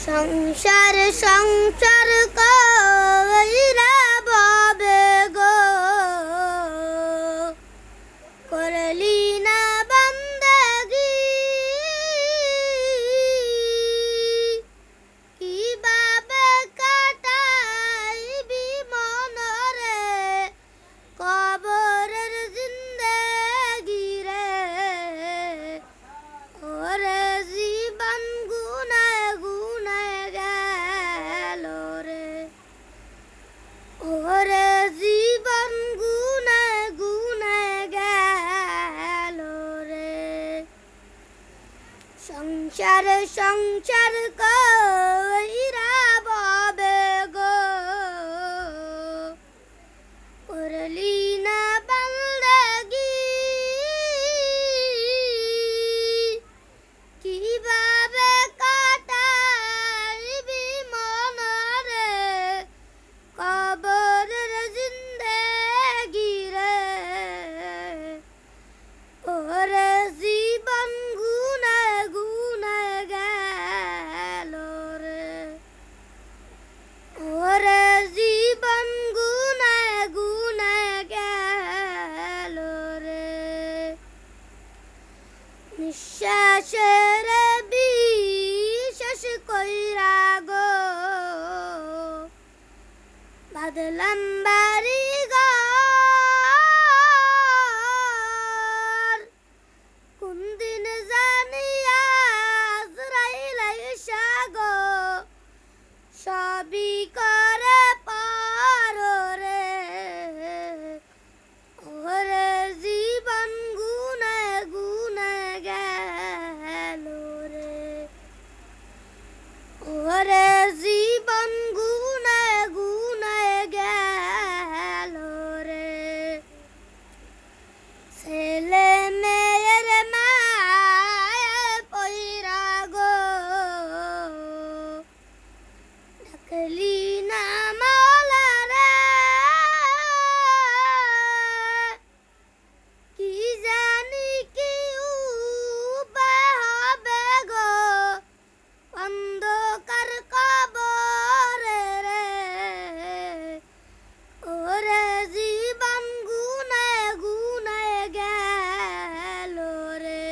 সংসার সংসার কইরা ভবে গো করলি না বান্দাগি কিভাবে কাটাইবি মনরে কবরের জিন্দেগি রে ওরে জীবন গুনায় গুনায় গেল রে ওরে জীবন গুনায় গুনায় গেল রে সংসার সংসার কইরা ভবে গো করলি না বান্দাগি কিভাবে কাটাইবি মনরে কবরের জিন্দেগি রে ওরে জীবন গুনায় গুনায় গেল রে ওরে জীবন গুনায় গুনায় গেল রে নিঃশ্বাসের বিশ্বাস কইরা গো বাদলাম বাড়ি ঘর কোন দিন জানি আজরাইল আইসা গো সবই করে পার রে ওরে জীবন গুনায় গুনায় গেল রে ওরে জীবন গুনায় গুনায় গেল রে ছেলে মেয়ের মায় পইরা গো ডাকলি না মাওলা রে কি জানি কি উপায় হবে গো অন্ধকার কবরে রে ওরে জীবন গুনায় গুনায় গেল রে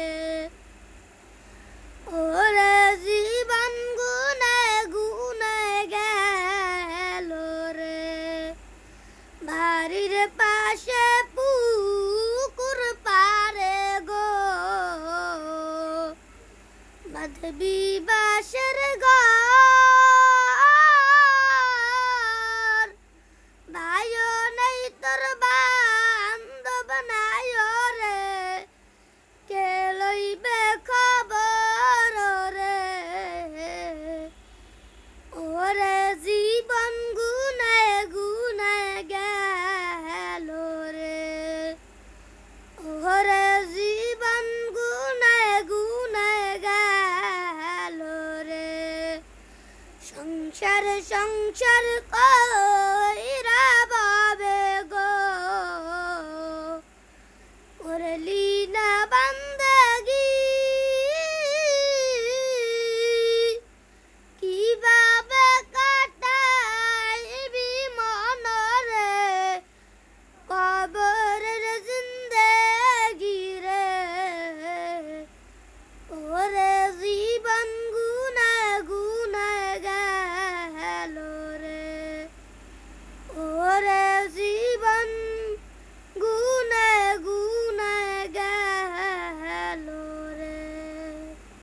ওরে জীবন গুনায় গুনায় গেল রে বাড়ির পাশে পুকুর পারে গো বাঁধবি বাঁশের ঘর ভাইও নেই তোর বান্ধব নাই রে কে লইবে খবর রে ওরে জীবন গুনায় গুনায় গেল রে ওরে জীবন গুনায় গুনায় গেল রে সংসার সংসার কইরা